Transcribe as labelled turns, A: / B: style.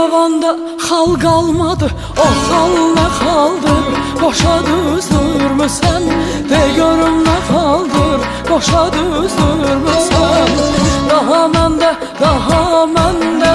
A: İrəvanda xal qalmadı, o xal nə xaldır? Boşa düzdürmüsən, de görüm nə xaldır? Boşa düzdürmüsən. Daha məndə, daha məndə,